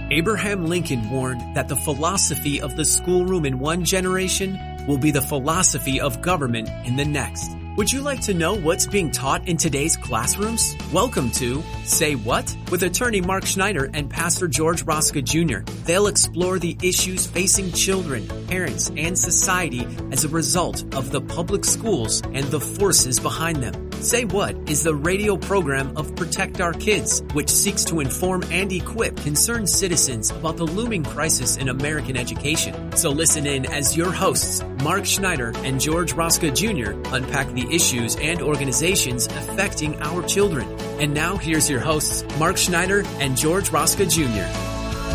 Abraham Lincoln warned that the philosophy of the schoolroom in one generation will be the philosophy of government in the next. Would you like to know what's being taught in today's classrooms? Welcome to Say What? With attorney Mark Schneider and Pastor George Rosca Jr. They'll explore the issues facing children, parents, and society as a result of the public schools and the forces behind them. Say What is the radio program of Protect Our Kids, which seeks to inform and equip concerned citizens about the looming crisis in American education. So listen in as your hosts, Mark Schneider and George Rosca Jr. unpack the issues and organizations affecting our children. And now here's your hosts, Mark Schneider and George Rosca Jr.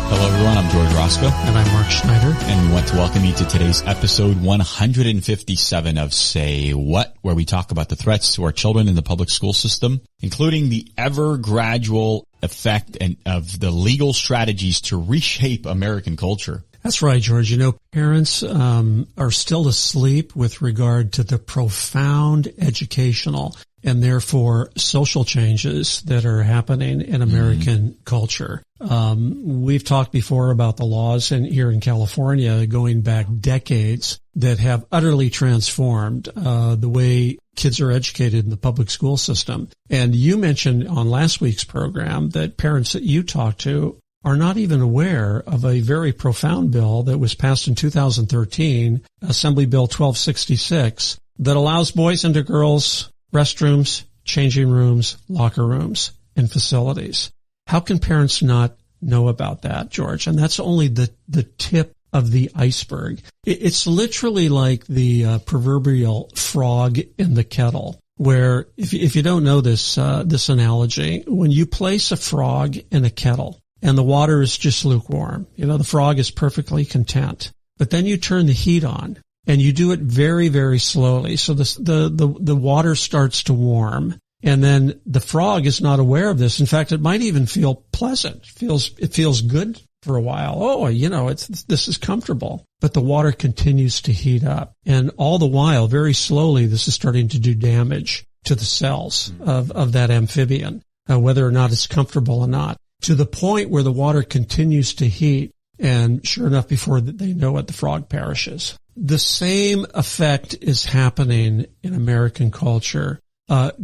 Hello everyone, I'm George Rosca. And I'm Mark Schneider. And we want to welcome you to today's episode 157 of Say What, where we talk about the threats to our children in the public school system, including the ever gradual effect of the legal strategies to reshape American culture. That's right, George. You know, parents are still asleep with regard to the profound educational and therefore social changes that are happening in American culture. We've talked before about the laws here in California going back decades that have utterly transformed the way kids are educated in the public school system. And you mentioned on last week's program that parents that you talked to are not even aware of a very profound bill that was passed in 2013, Assembly Bill 1266, that allows boys and girls restrooms, changing rooms, locker rooms, and facilities. How can parents not know about that, George? And that's only the tip of the iceberg. It's literally like the proverbial frog in the kettle, where if you don't know this analogy, when you place a frog in a kettle, and the water is just lukewarm. You know, the frog is perfectly content. But then you turn the heat on, and you do it very, very slowly. So the water starts to warm, and then the frog is not aware of this. In fact, it might even feel pleasant. It feels good for a while. Oh, you know, this is comfortable. But the water continues to heat up, and all the while, very slowly, this is starting to do damage to the cells of that amphibian, whether or not it's comfortable or not, to the point where the water continues to heat, and sure enough, before they know it, the frog perishes. The same effect is happening in American culture,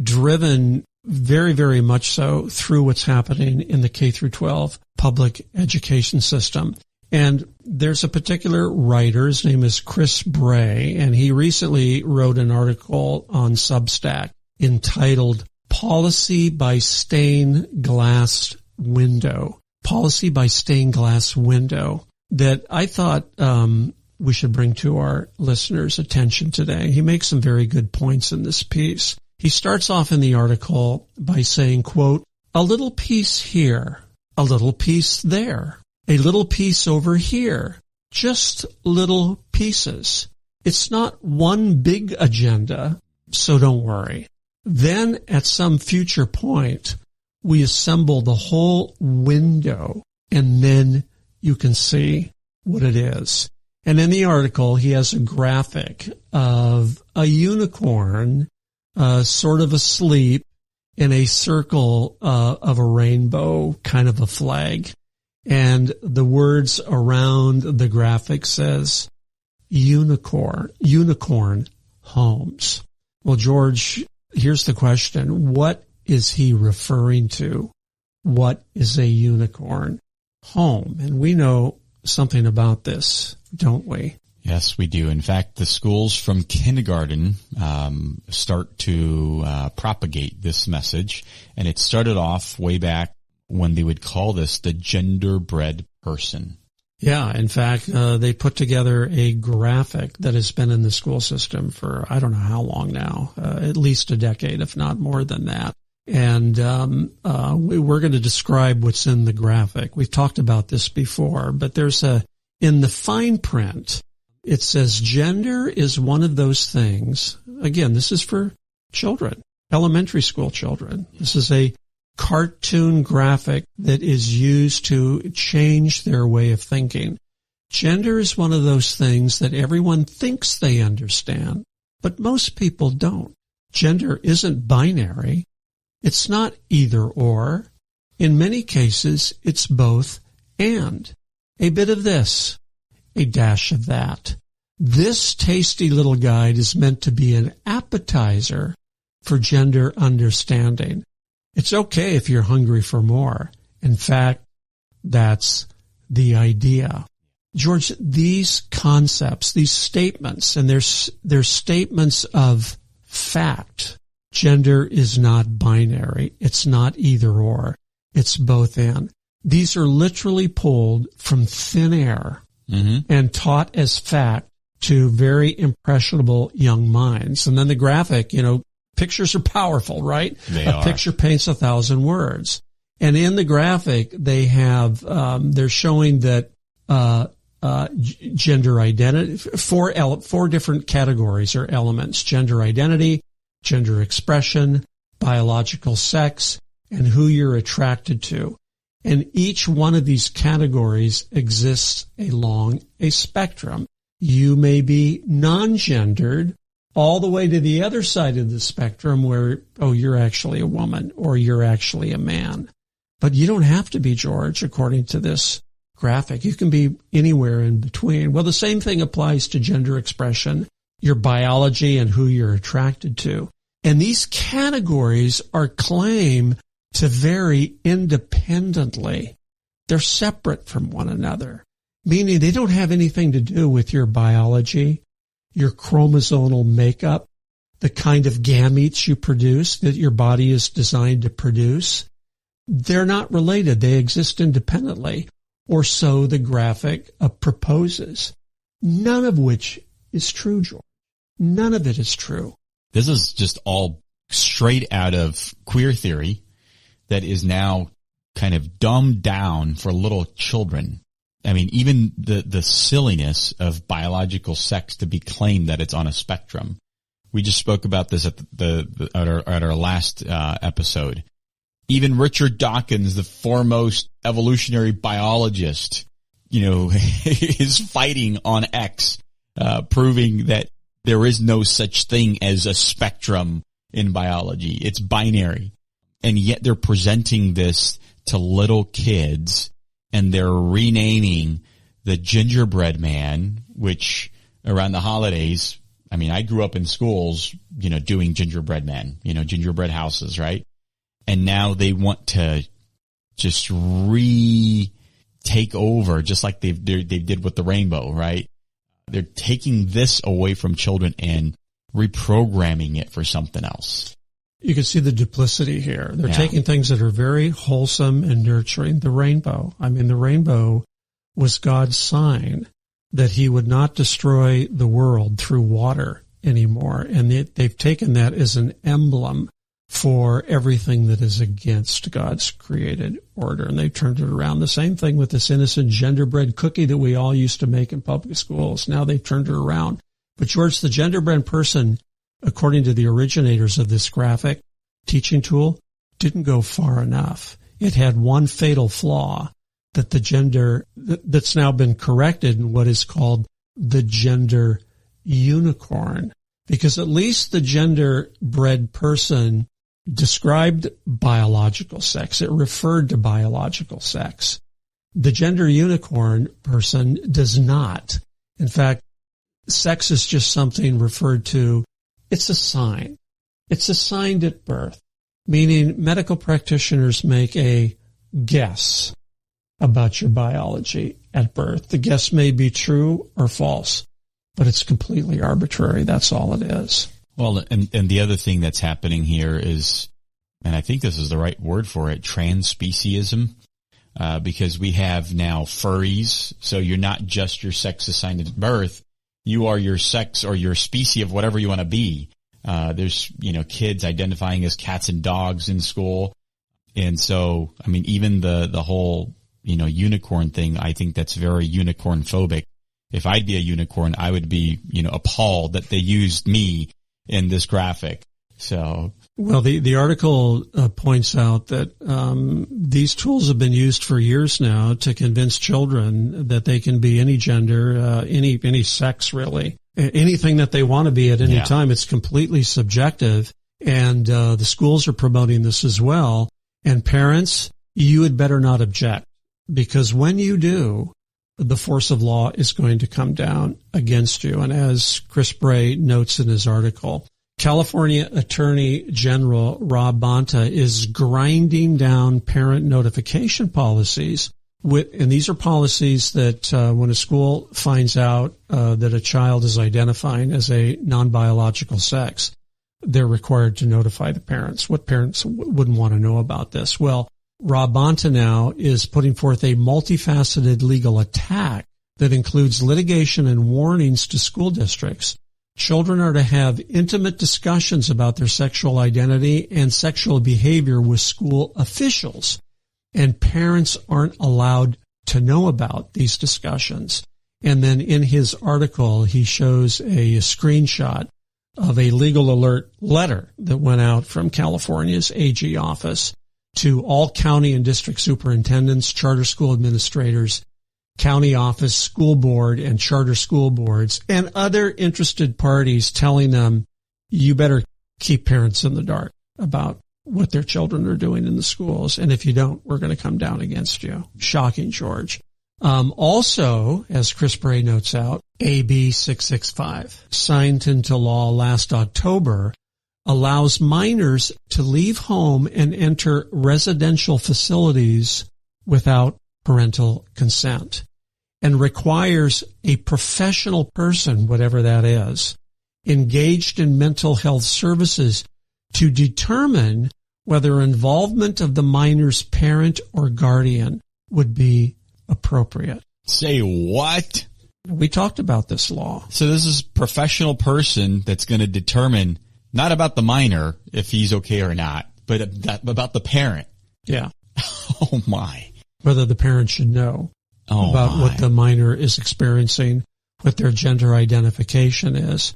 driven very, very much so through what's happening in the K through 12 public education system. And there's a particular writer, his name is Chris Bray, and he recently wrote an article on Substack entitled Policy by Stained Glass Window that I thought we should bring to our listeners' attention today. He makes some very good points in this piece. He starts off in the article by saying, quote, "A little piece here, a little piece there, a little piece over here, just little pieces. It's not one big agenda, so don't worry. Then at some future point, we assemble the whole window, and then you can see what it is." And in the article, he has a graphic of a unicorn sort of asleep in a circle of a rainbow, kind of a flag. And the words around the graphic says, unicorn homes. Well, George, here's the question. What is he referring to? What is a unicorn home? And we know something about this, don't we? Yes, we do. In fact, the schools from kindergarten start to propagate this message. And it started off way back when they would call this the genderbread person. Yeah, in fact, they put together a graphic that has been in the school system for I don't know how long now, at least a decade, if not more than that. And we're going to describe what's in the graphic. We've talked about this before, but in the fine print, it says gender is one of those things. Again, this is for children, elementary school children. This is a cartoon graphic that is used to change their way of thinking. Gender is one of those things that everyone thinks they understand, but most people don't. Gender isn't binary. It's not either or. In many cases, it's both and a bit of this, a dash of that. This tasty little guide is meant to be an appetizer for gender understanding. It's okay if you're hungry for more. In fact, that's the idea. George, these concepts, these statements, and they're statements of fact. Gender is not binary. It's not either or. It's both and. These are literally pulled from thin air and taught as fact to very impressionable young minds. And then the graphic, pictures are powerful, right? A picture paints 1,000 words. And in the graphic, they have, they're showing that, gender identity, four different categories or elements: gender identity, gender expression, biological sex, and who you're attracted to. And each one of these categories exists along a spectrum. You may be non-gendered all the way to the other side of the spectrum where, you're actually a woman or you're actually a man. But you don't have to be, George, according to this graphic. You can be anywhere in between. Well, the same thing applies to gender expression, your biology, and who you're attracted to. And these categories are claimed to vary independently. They're separate from one another, meaning they don't have anything to do with your biology, your chromosomal makeup, the kind of gametes you produce that your body is designed to produce. They're not related. They exist independently, or so the graphic proposes. None of which is true, George. None of it is true. This is just all straight out of queer theory that is now kind of dumbed down for little children. I mean, even the silliness of biological sex to be claimed that it's on a spectrum. We just spoke about this at our last episode. Even Richard Dawkins, the foremost evolutionary biologist, is fighting on X, proving that there is no such thing as a spectrum in biology. It's binary. And yet they're presenting this to little kids, and they're renaming the gingerbread man, which around the holidays, I mean, I grew up in schools, doing gingerbread men, gingerbread houses, right? And now they want to just take over, just like they did with the rainbow, right? They're taking this away from children and reprogramming it for something else. You can see the duplicity here. They're taking things that are very wholesome and nurturing. The rainbow. I mean, the rainbow was God's sign that he would not destroy the world through water anymore. And they've taken that as an emblem for everything that is against God's created order. And they've turned it around. The same thing with this innocent genderbread cookie that we all used to make in public schools. Now they've turned it around. But George, the genderbread person, according to the originators of this graphic teaching tool, didn't go far enough. It had one fatal flaw, that the gender that's now been corrected in what is called the gender unicorn. Because at least the genderbread person described biological sex. It referred to biological sex. The gender unicorn person does not. In fact, sex is just something referred to. It's a sign. It's assigned at birth, meaning medical practitioners make a guess about your biology at birth. The guess may be true or false, but it's completely arbitrary. That's all it is. Well, and the other thing that's happening here is, and I think this is the right word for it, transspeciesism, because we have now furries. So you're not just your sex assigned at birth. You are your sex or your species of whatever you want to be. There's, kids identifying as cats and dogs in school. And so, I mean, even the whole, unicorn thing, I think that's very unicorn phobic. If I'd be a unicorn, I would be, appalled that they used me in this graphic. So. Well, the article points out that these tools have been used for years now to convince children that they can be any gender, any sex, really. Anything that they want to be at any time. It's completely subjective. And the schools are promoting this as well. And parents, you had better not object. because when you do, the force of law is going to come down against you. And as Chris Bray notes in his article, California Attorney General Rob Bonta is grinding down parent notification policies and these are policies that when a school finds out that a child is identifying as a non-biological sex, they're required to notify the parents. What parents wouldn't want to know about this? Well, Rob Bonta now is putting forth a multifaceted legal attack that includes litigation and warnings to school districts. Children are to have intimate discussions about their sexual identity and sexual behavior with school officials, and parents aren't allowed to know about these discussions. And then in his article, he shows a screenshot of a legal alert letter that went out from California's AG office to all county and district superintendents, charter school administrators, county office, school board, and charter school boards, and other interested parties, telling them, you better keep parents in the dark about what their children are doing in the schools. And if you don't, we're going to come down against you. Shocking, George. Also, as Chris Bray notes out, AB 665, signed into law last October, allows minors to leave home and enter residential facilities without parental consent, and requires a professional person, whatever that is, engaged in mental health services to determine whether involvement of the minor's parent or guardian would be appropriate. Say what? We talked about this law. So this is a professional person that's going to determine not about the minor, if he's okay or not, but about the parent. Yeah. Oh, my. Whether the parent should know about what the minor is experiencing, what their gender identification is,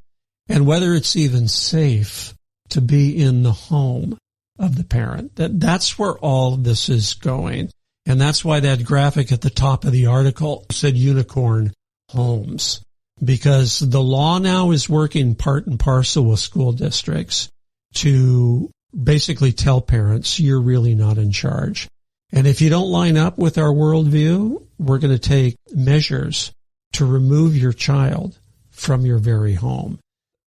and whether it's even safe to be in the home of the parent. That's where all of this is going. And that's why that graphic at the top of the article said unicorn homes, because the law now is working part and parcel with school districts to basically tell parents, you're really not in charge. And if you don't line up with our worldview, we're going to take measures to remove your child from your very home.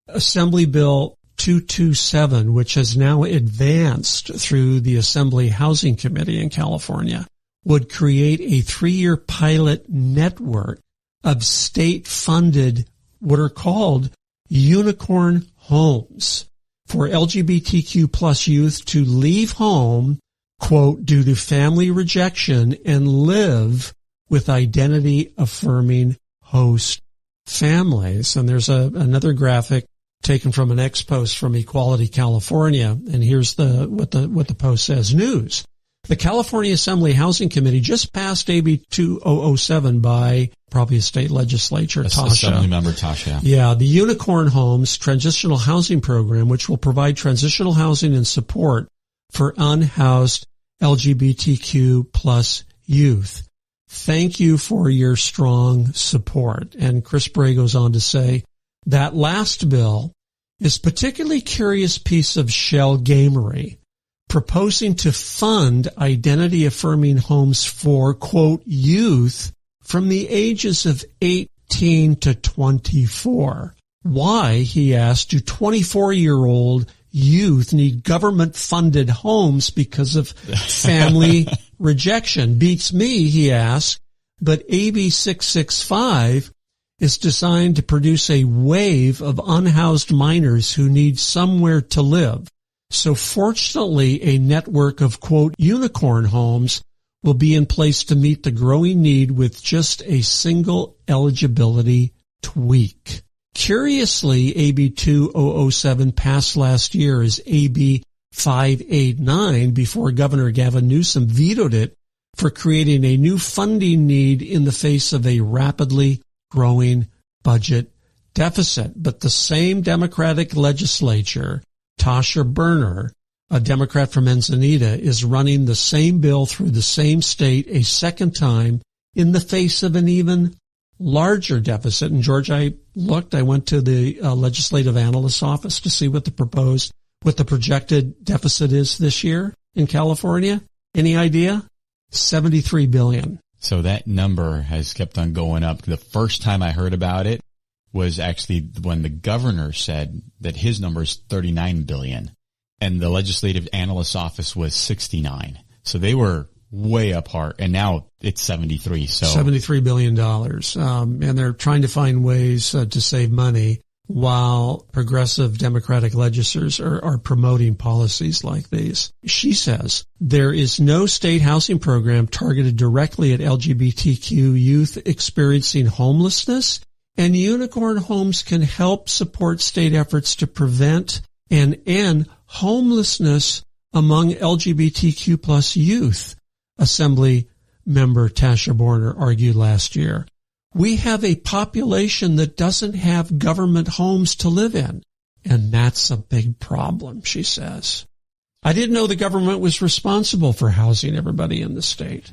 Assembly Bill 227, which has now advanced through the Assembly Housing Committee in California, would create a 3-year pilot network of state-funded, what are called unicorn homes, for LGBTQ plus youth to leave home, quote, due to family rejection and live with identity-affirming host families. And there's another graphic taken from an ex-post from Equality California, and here's what the post says. News. The California Assembly Housing Committee just passed AB 2007 by probably a state legislature, Tasha. Assemblymember Tasha. Yeah, the Unicorn Homes Transitional Housing Program, which will provide transitional housing and support for unhoused LGBTQ plus youth. Thank you for your strong support. And Chris Bray goes on to say, that last bill is a particularly curious piece of shell gamery, proposing to fund identity-affirming homes for, quote, youth from the ages of 18 to 24. Why, he asked, do 24-year-old youth need government-funded homes because of family rejection? Beats me, he asked, but AB 665 is designed to produce a wave of unhoused minors who need somewhere to live. So fortunately, a network of, quote, unicorn homes will be in place to meet the growing need with just a single eligibility tweak. Curiously, AB 2007 passed last year as AB 589 before Governor Gavin Newsom vetoed it for creating a new funding need in the face of a rapidly growing budget deficit. But the same Democratic legislature, Tasha Berner, a Democrat from Encinitas, is running the same bill through the same state a second time in the face of an even larger deficit. And George, I went to the legislative analyst's office to see what the projected deficit is this year in California. Any idea? $73 billion. So that number has kept on going up. The first time I heard about it was actually when the governor said that his number is 39 billion and the legislative analyst's office was 69. So they were way apart, and now it's 73. So $73 billion. And they're trying to find ways to save money while progressive Democratic legislators are promoting policies like these. She says there is no state housing program targeted directly at LGBTQ youth experiencing homelessness, and Unicorn Homes can help support state efforts to prevent and end homelessness among LGBTQ plus youth, Assembly member Tasha Borner argued last year. We have a population that doesn't have government homes to live in, and that's a big problem, she says. I didn't know the government was responsible for housing everybody in the state.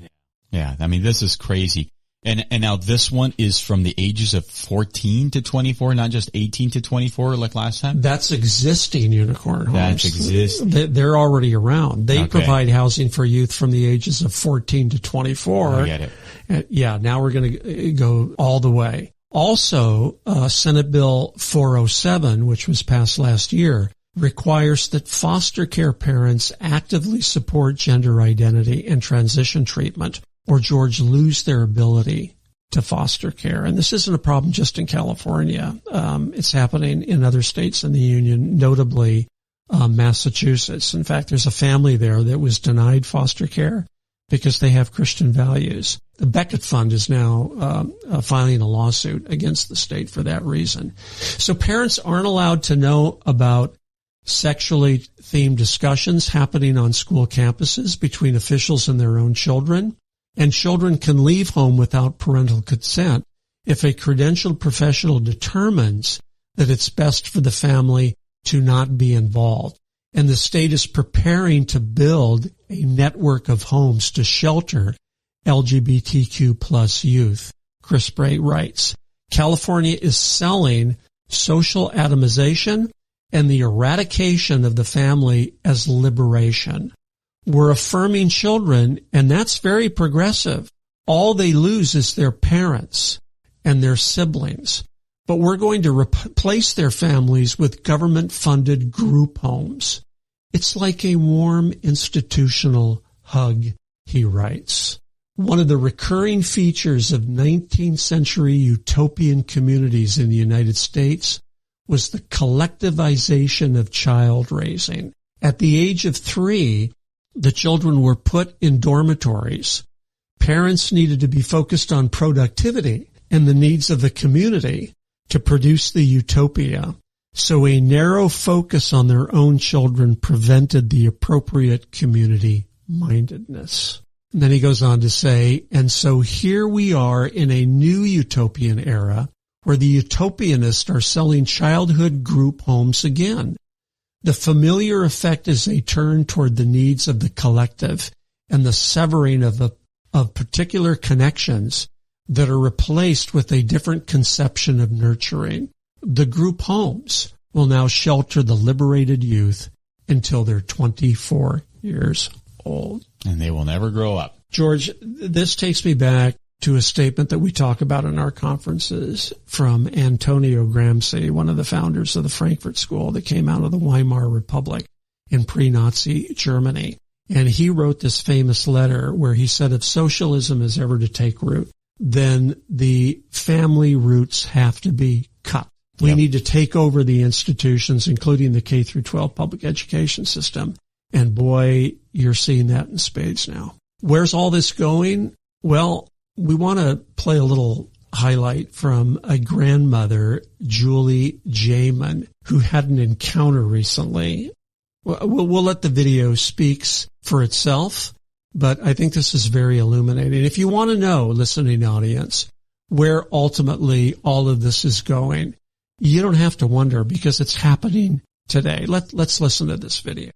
Yeah, I mean, this is crazy. And now this one is from the ages of 14 to 24, not just 18 to 24 like last time? That's existing Unicorn Homes. That's existing. They're already around. They Okay. provide housing for youth from the ages of 14 to 24. I get it. Yeah, now we're going to go all the way. Also, Senate Bill 407, which was passed last year, requires that foster care parents actively support gender identity and transition treatment, or George lose their ability to foster care. And this isn't a problem just in California. It's happening in other states in the union, notably Massachusetts. In fact, there's a family there that was denied foster care because they have Christian values. The Beckett Fund is now filing a lawsuit against the state for that reason. So parents aren't allowed to know about sexually themed discussions happening on school campuses between officials and their own children. And children can leave home without parental consent if a credentialed professional determines that it's best for the family to not be involved. And the state is preparing to build a network of homes to shelter LGBTQ plus youth. Chris Bray writes, California is selling social atomization and the eradication of the family as liberation. We're affirming children, and that's very progressive. All they lose is their parents and their siblings. But we're going to replace their families with government-funded group homes. It's like a warm institutional hug, he writes. One of the recurring features of 19th century utopian communities in the United States was the collectivization of child raising. At the age of 3, the children were put in dormitories. Parents needed to be focused on productivity and the needs of the community to produce the utopia. So a narrow focus on their own children prevented the appropriate community mindedness. And then he goes on to say, and so here we are in a new utopian era where the utopianists are selling childhood group homes again. The familiar effect is a turn toward the needs of the collective and the severing of particular connections that are replaced with a different conception of nurturing. The group homes will now shelter the liberated youth until they're 24 years old. And they will never grow up. George, this takes me back to a statement that we talk about in our conferences from Antonio Gramsci, one of the founders of the Frankfurt School that came out of the Weimar Republic in pre-Nazi Germany. And he wrote this famous letter where he said, if socialism is ever to take root, then the family roots have to be cut. We need to take over the institutions, including the K through 12 public education system. And boy, you're seeing that in spades now. Where's all this going? Well, we want to play a little highlight from a grandmother, Julie Jamin, who had an encounter recently. We'll let the video speak for itself, but I think this is very illuminating. If you want to know, listening audience, where ultimately all of this is going, you don't have to wonder because it's happening today. Let's listen to this video.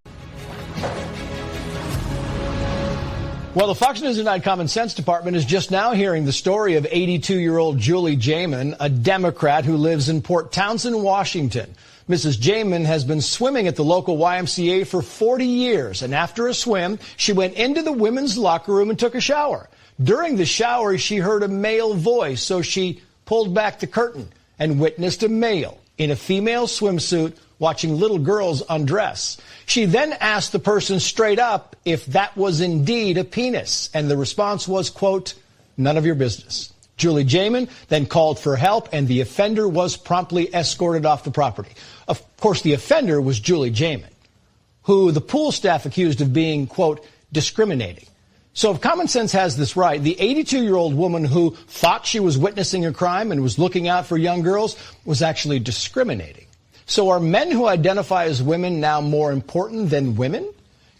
Well, the Fox News Tonight Common Sense Department is just now hearing the story of 82-year-old Julie Jamin, a Democrat who lives in Port Townsend, Washington. Mrs. Jamin has been swimming at the local YMCA for 40 years, and after a swim, she went into the women's locker room and took a shower. During the shower, she heard a male voice, so she pulled back the curtain and witnessed a male in a female swimsuit watching little girls undress. She then asked the person straight up if that was indeed a penis, and the response was, quote, "None of your business." Julie Jamin then called for help, and the offender was promptly escorted off the property. Of course, the offender was Julie Jamin, who the pool staff accused of being, quote, discriminating. So if Common Sense has this right, the 82-year-old woman who thought she was witnessing a crime and was looking out for young girls was actually discriminating. So are men who identify as women now more important than women?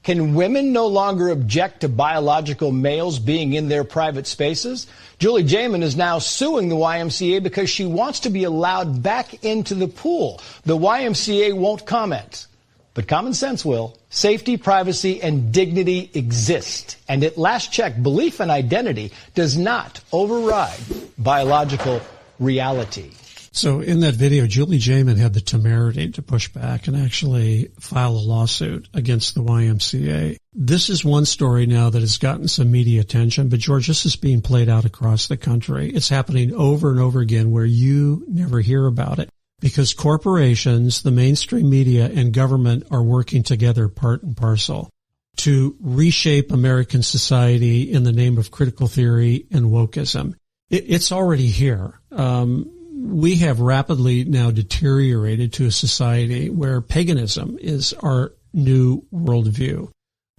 Can women no longer object to biological males being in their private spaces? Julie Jamin is now suing the YMCA because she wants to be allowed back into the pool. The YMCA won't comment, but Common Sense will. Safety, privacy, and dignity exist. And at last check, belief and identity does not override biological reality. So in that video, Julie Jamin had the temerity to push back and actually file a lawsuit against the YMCA. This is one story now that has gotten some media attention, but George, this is being played out across the country. It's happening over and over again where you never hear about it because corporations, the mainstream media, and government are working together part and parcel to reshape American society in the name of critical theory and wokeism. It's already here. We have rapidly now deteriorated to a society where paganism is our new worldview.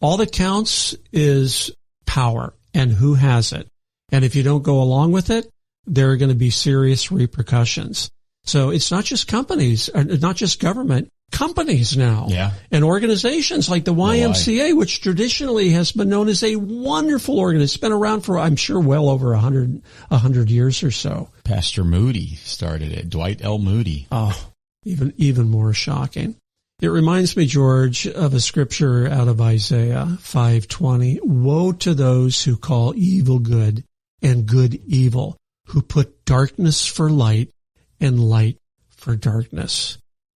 All that counts is power and who has it. And if you don't go along with it, there are going to be serious repercussions. So it's not just companies, not just government, companies now. Yeah. And organizations like the YMCA, which traditionally has been known as a wonderful organization. It's been around for, I'm sure, well over 100 years or so. Pastor Moody started it, Dwight L. Moody. Oh, even more shocking. It reminds me, George, of a scripture out of Isaiah 5:20. Woe to those who call evil good and good evil, who put darkness for light and light for darkness.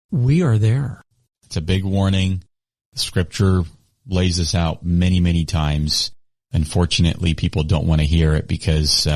We are there. It's a big warning. Scripture lays this out many, many times. Unfortunately, people don't want to hear it because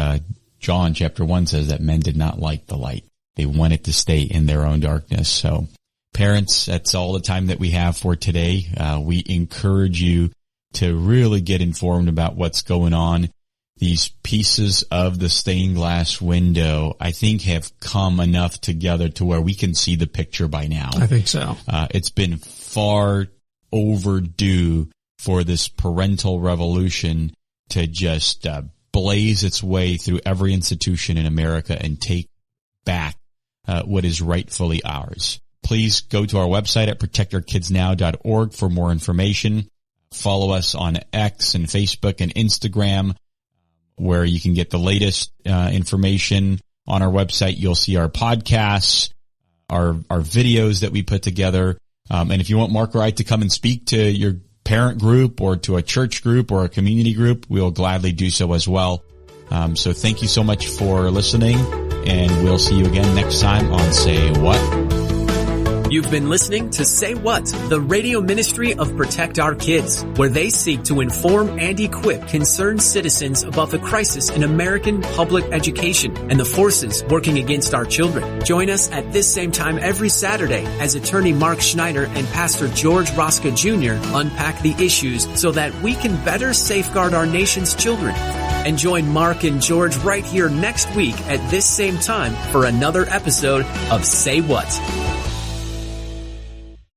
John chapter 1 says that men did not like the light. They wanted to stay in their own darkness. So parents, that's all the time that we have for today. We encourage you to really get informed about what's going on. These pieces of the stained glass window, I think, have come enough together to where we can see the picture by now. I think so. It's been far overdue for this parental revolution to just blaze its way through every institution in America and take back what is rightfully ours. Please go to our website at protectourkidsnow.org for more information. Follow us on X and Facebook and Instagram, where you can get the latest information. On our website, you'll see our podcasts, our videos that we put together. And if you want Mark or I to come and speak to your parent group or to a church group or a community group, we'll gladly do so as well. So thank you so much for listening, and we'll see you again next time on Say What? You've been listening to Say What, the radio ministry of Protect Our Kids, where they seek to inform and equip concerned citizens about the crisis in American public education and the forces working against our children. Join us at this same time every Saturday as attorney Mark Schneider and Pastor George Rosca Jr. unpack the issues so that we can better safeguard our nation's children. And join Mark and George right here next week at this same time for another episode of Say What.